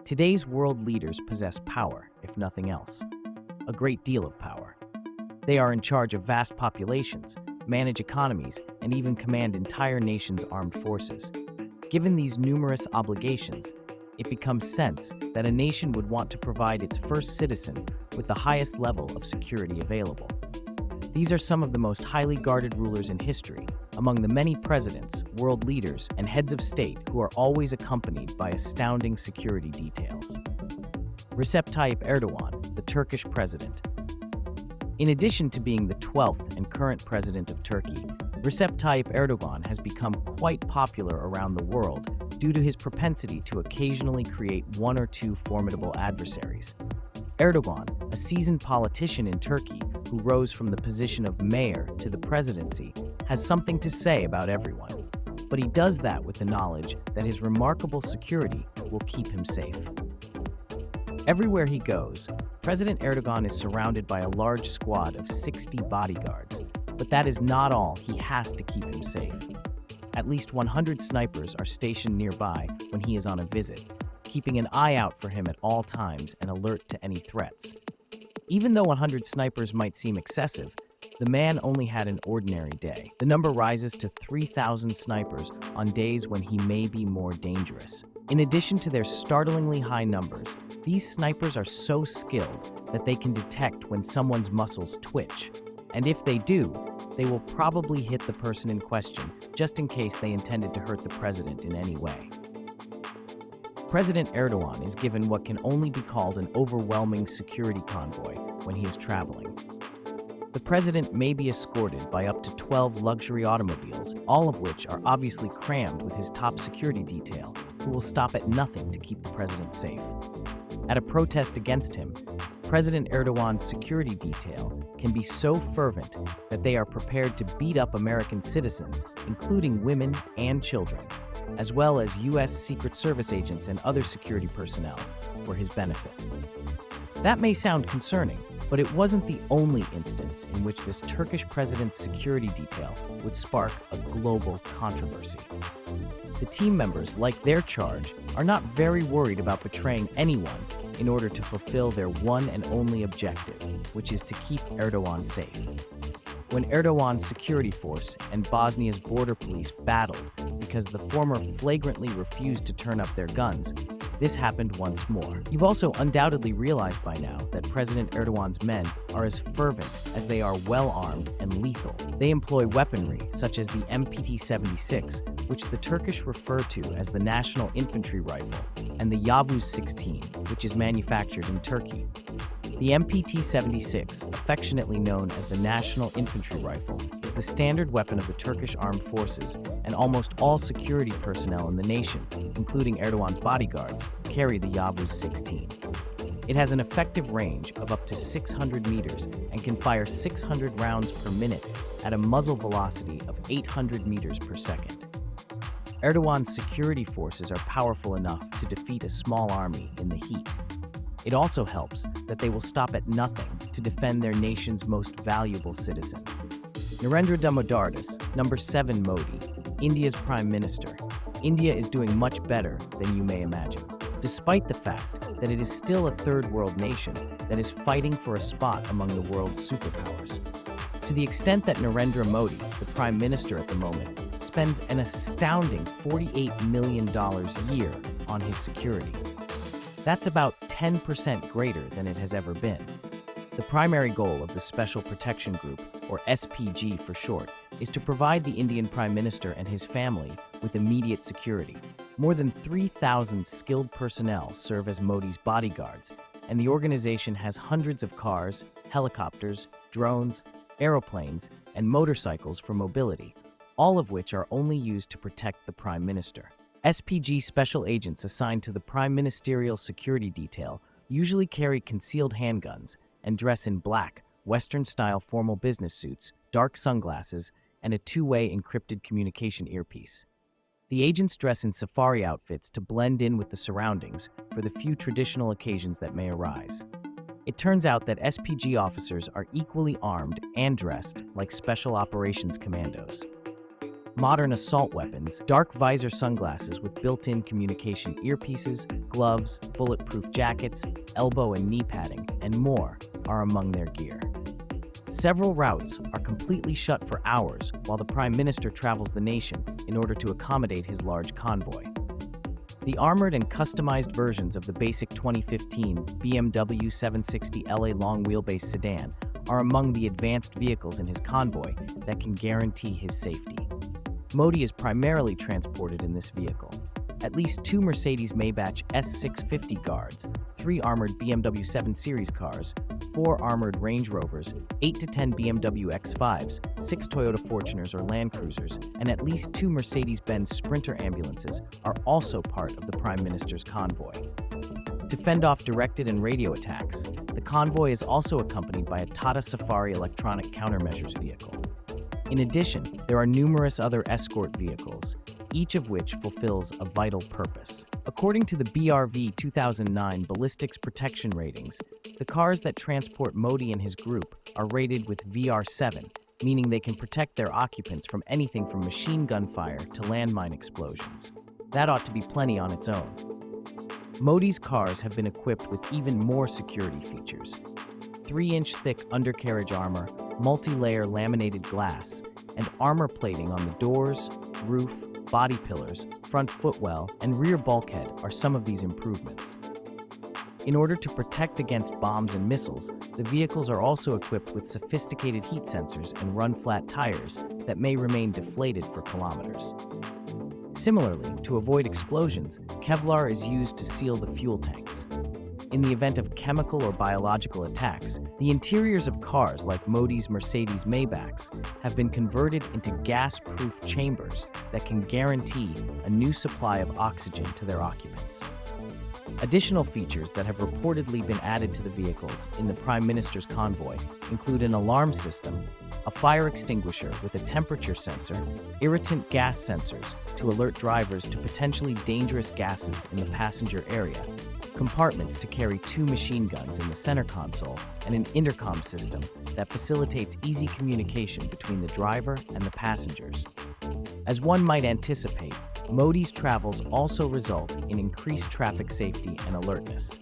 Today's world leaders possess power, if nothing else. A great deal of power. They are in charge of vast populations, manage economies, and even command entire nations' armed forces. Given these numerous obligations, it becomes sense that a nation would want to provide its first citizen with the highest level of security available. These are some of the most highly guarded rulers in history, among the many presidents, world leaders, and heads of state who are always accompanied by astounding security details. Recep Tayyip Erdogan, the Turkish president. In addition to being the 12th and current president of Turkey, Recep Tayyip Erdogan has become quite popular around the world due to his propensity to occasionally create one or two formidable adversaries. Erdogan, a seasoned politician in Turkey who rose from the position of mayor to the presidency, has something to say about everyone. But he does that with the knowledge that his remarkable security will keep him safe. Everywhere he goes, President Erdogan is surrounded by a large squad of 60 bodyguards, but that is not all he has to keep him safe. At least 100 snipers are stationed nearby when he is on a visit, keeping an eye out for him at all times and alert to any threats. Even though 100 snipers might seem excessive, the man only had an ordinary day. The number rises to 3,000 snipers on days when he may be more dangerous. In addition to their startlingly high numbers, these snipers are so skilled that they can detect when someone's muscles twitch. And if they do, they will probably hit the person in question, just in case they intended to hurt the president in any way. President Erdogan is given what can only be called an overwhelming security convoy when he is traveling. The president may be escorted by up to 12 luxury automobiles, all of which are obviously crammed with his top security detail, who will stop at nothing to keep the president safe. At a protest against him, President Erdogan's security detail can be so fervent that they are prepared to beat up American citizens, including women and children, as well as U.S. Secret Service agents and other security personnel, for his benefit. That may sound concerning, but it wasn't the only instance in which this Turkish president's security detail would spark a global controversy. The team members, like their charge, are not very worried about betraying anyone in order to fulfill their one and only objective, which is to keep Erdogan safe. When Erdogan's security force and Bosnia's border police battled because the former flagrantly refused to turn up their guns, this happened once more. You've also undoubtedly realized by now that President Erdogan's men are as fervent as they are well-armed and lethal. They employ weaponry such as the MPT-76, which the Turkish refer to as the National Infantry Rifle, and the Yavuz 16, which is manufactured in Turkey. The MPT-76, affectionately known as the National Infantry Rifle, is the standard weapon of the Turkish armed forces, and almost all security personnel in the nation, including Erdogan's bodyguards, carry the Yavuz 16. It has an effective range of up to 600 meters and can fire 600 rounds per minute at a muzzle velocity of 800 meters per second. Erdogan's security forces are powerful enough to defeat a small army in the heat. It also helps that they will stop at nothing to defend their nation's most valuable citizen. Narendra Damodardas, number 7 Modi, India's Prime Minister. India is doing much better than you may imagine, despite the fact that it is still a third world nation that is fighting for a spot among the world's superpowers. To the extent that Narendra Modi, the Prime Minister at the moment, spends an astounding $48 million a year on his security. That's about 10% greater than it has ever been. The primary goal of the Special Protection Group, or SPG for short, is to provide the Indian Prime Minister and his family with immediate security. More than 3,000 skilled personnel serve as Modi's bodyguards, and the organization has hundreds of cars, helicopters, drones, aeroplanes, and motorcycles for mobility, all of which are only used to protect the Prime Minister. SPG special agents assigned to the Prime Ministerial Security Detail usually carry concealed handguns and dress in black, Western-style formal business suits, dark sunglasses, and a two-way encrypted communication earpiece. The agents dress in safari outfits to blend in with the surroundings for the few traditional occasions that may arise. It turns out that SPG officers are equally armed and dressed like Special Operations Commandos. modern assault weapons, dark visor sunglasses with built-in communication earpieces, gloves, bulletproof jackets, elbow and knee padding, and more are among their gear. Several routes are completely shut for hours while the Prime Minister travels the nation in order to accommodate his large convoy. The armored and customized versions of the basic 2015 BMW 760 LA long-wheelbase sedan are among the advanced vehicles in his convoy that can guarantee his safety. Modi is primarily transported in this vehicle. At least 2 Mercedes-Maybach S650 Guards, 3 armored BMW 7 Series cars, 4 armored Range Rovers, 8 to 10 BMW X5s, 6 Toyota Fortuners or Land Cruisers, and at least 2 Mercedes-Benz Sprinter ambulances are also part of the Prime Minister's convoy. To fend off directed and radio attacks, the convoy is also accompanied by a Tata Safari electronic countermeasures vehicle. In addition, there are numerous other escort vehicles, each of which fulfills a vital purpose. According to the BRV 2009 Ballistics Protection Ratings, the cars that transport Modi and his group are rated with VR7, meaning they can protect their occupants from anything from machine gun fire to landmine explosions. That ought to be plenty on its own. Modi's cars have been equipped with even more security features. 3-inch thick undercarriage armor, multi-layer laminated glass, and armor plating on the doors, roof, body pillars, front footwell, and rear bulkhead are some of these improvements. In order to protect against bombs and missiles, the vehicles are also equipped with sophisticated heat sensors and run-flat tires that may remain deflated for kilometers. Similarly, to avoid explosions, Kevlar is used to seal the fuel tanks. In the event of chemical or biological attacks, the interiors of cars like Modi's Mercedes-Maybachs have been converted into gas-proof chambers that can guarantee a new supply of oxygen to their occupants. Additional features that have reportedly been added to the vehicles in the Prime Minister's convoy include an alarm system, a fire extinguisher with a temperature sensor, irritant gas sensors to alert drivers to potentially dangerous gases in the passenger area, compartments to carry 2 machine guns in the center console, and an intercom system that facilitates easy communication between the driver and the passengers. As one might anticipate, Modi's travels also result in increased traffic safety and alertness.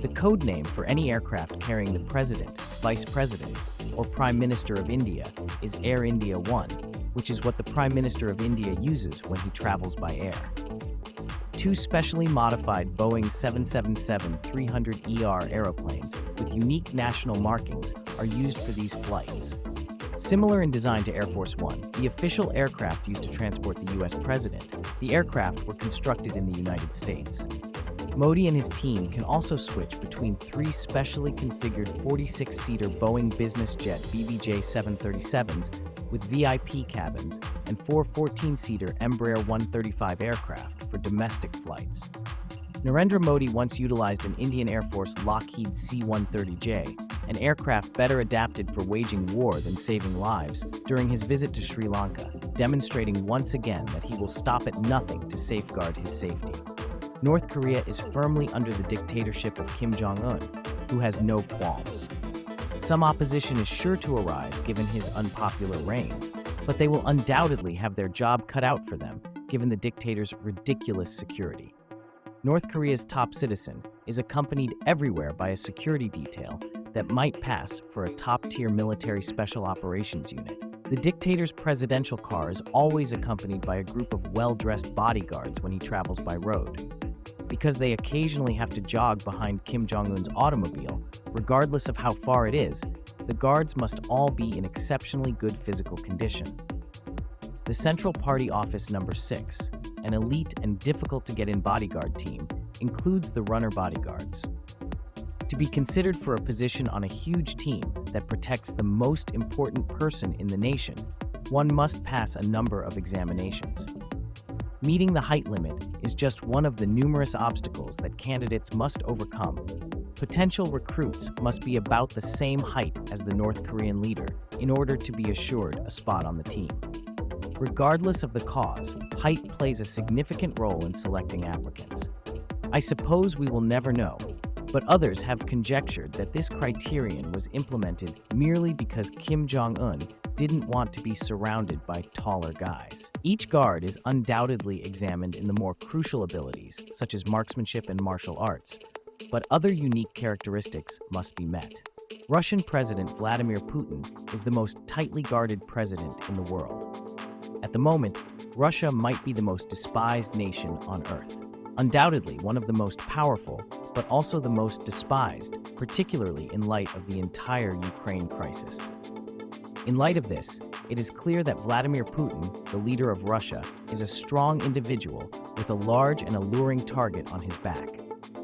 The code name for any aircraft carrying the President, Vice President, or Prime Minister of India is Air India 1, which is what the Prime Minister of India uses when he travels by air. 2 specially modified Boeing 777-300ER aeroplanes with unique national markings are used for these flights. Similar in design to Air Force One, the official aircraft used to transport the U.S. President, the aircraft were constructed in the United States. Modi and his team can also switch between 3 specially configured 46-seater Boeing business jet BBJ 737s with VIP cabins and 4 14-seater Embraer 135 aircraft for domestic flights. Narendra Modi once utilized an Indian Air Force Lockheed C-130J, an aircraft better adapted for waging war than saving lives, during his visit to Sri Lanka, demonstrating once again that he will stop at nothing to safeguard his safety. North Korea is firmly under the dictatorship of Kim Jong-un, who has no qualms. Some opposition is sure to arise given his unpopular reign, but they will undoubtedly have their job cut out for them given the dictator's ridiculous security. North Korea's top citizen is accompanied everywhere by a security detail that might pass for a top-tier military special operations unit. The dictator's presidential car is always accompanied by a group of well-dressed bodyguards when he travels by road. Because they occasionally have to jog behind Kim Jong-un's automobile, regardless of how far it is, the guards must all be in exceptionally good physical condition. The Central Party Office Number 6, an elite and difficult-to-get-in bodyguard team, includes the runner bodyguards. To be considered for a position on a huge team that protects the most important person in the nation, one must pass a number of examinations. Meeting the height limit is just one of the numerous obstacles that candidates must overcome. Potential recruits must be about the same height as the North Korean leader in order to be assured a spot on the team. Regardless of the cause, height plays a significant role in selecting applicants. I suppose we will never know, but others have conjectured that this criterion was implemented merely because Kim Jong-un didn't want to be surrounded by taller guys. Each guard is undoubtedly examined in the more crucial abilities, such as marksmanship and martial arts, but other unique characteristics must be met. Russian President Vladimir Putin is the most tightly guarded president in the world. At the moment, Russia might be the most despised nation on Earth. Undoubtedly one of the most powerful, but also the most despised, particularly in light of the entire Ukraine crisis. In light of this, it is clear that Vladimir Putin, the leader of Russia, is a strong individual with a large and alluring target on his back.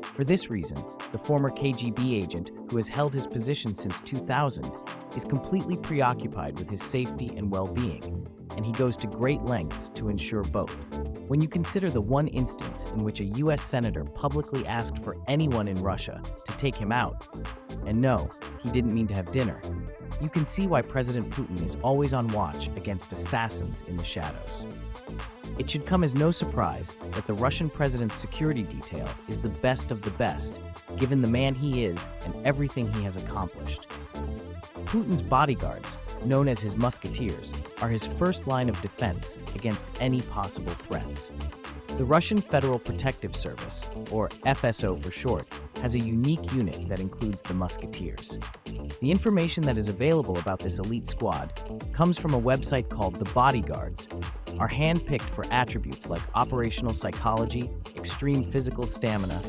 For this reason, the former KGB agent, who has held his position since 2000, is completely preoccupied with his safety and well-being, and he goes to great lengths to ensure both. When you consider the one instance in which a US senator publicly asked for anyone in Russia to take him out, and no, he didn't mean to have dinner, you can see why President Putin is always on watch against assassins in the shadows. It should come as no surprise that the Russian president's security detail is the best of the best, given the man he is and everything he has accomplished. Putin's bodyguards, known as his musketeers, are his first line of defense against any possible threats. The Russian Federal Protective Service, or FSO for short, has a unique unit that includes the musketeers. The information that is available about this elite squad comes from a website called the Bodyguards, are handpicked for attributes like operational psychology, extreme physical stamina,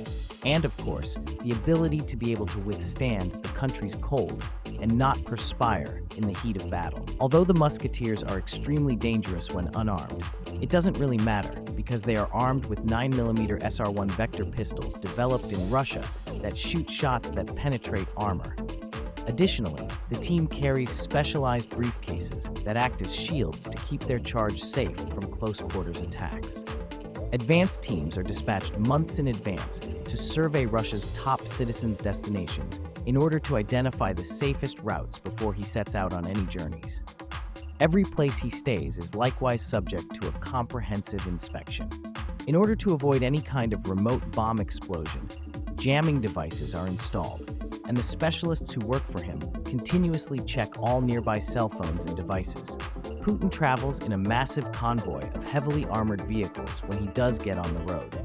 and of course, the ability to be able to withstand the country's cold and not perspire in the heat of battle. Although the musketeers are extremely dangerous when unarmed, it doesn't really matter because they are armed with 9mm SR-1 Vector pistols developed in Russia that shoot shots that penetrate armor. Additionally, the team carries specialized briefcases that act as shields to keep their charge safe from close-quarters attacks. Advanced teams are dispatched months in advance to survey Russia's top citizens' destinations in order to identify the safest routes before he sets out on any journeys. Every place he stays is likewise subject to a comprehensive inspection. In order to avoid any kind of remote bomb explosion, jamming devices are installed, and the specialists who work for him continuously check all nearby cell phones and devices. Putin travels in a massive convoy of heavily armored vehicles when he does get on the road.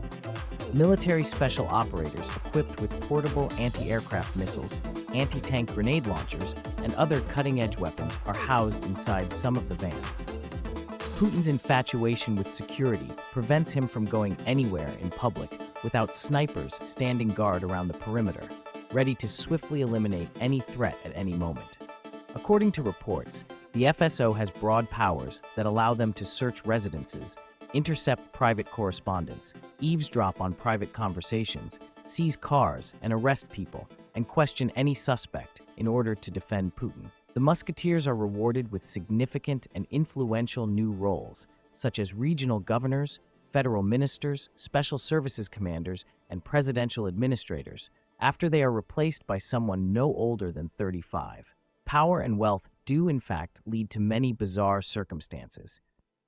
Military special operators equipped with portable anti-aircraft missiles, anti-tank grenade launchers, and other cutting-edge weapons are housed inside some of the vans. Putin's infatuation with security prevents him from going anywhere in public without snipers standing guard around the perimeter, ready to swiftly eliminate any threat at any moment. According to reports, the FSO has broad powers that allow them to search residences, intercept private correspondence, eavesdrop on private conversations, seize cars and arrest people, and question any suspect in order to defend Putin. The musketeers are rewarded with significant and influential new roles, such as regional governors, federal ministers, special services commanders, and presidential administrators, after they are replaced by someone no older than 35. Power and wealth do in fact lead to many bizarre circumstances.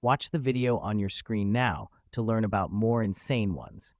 Watch the video on your screen now to learn about more insane ones.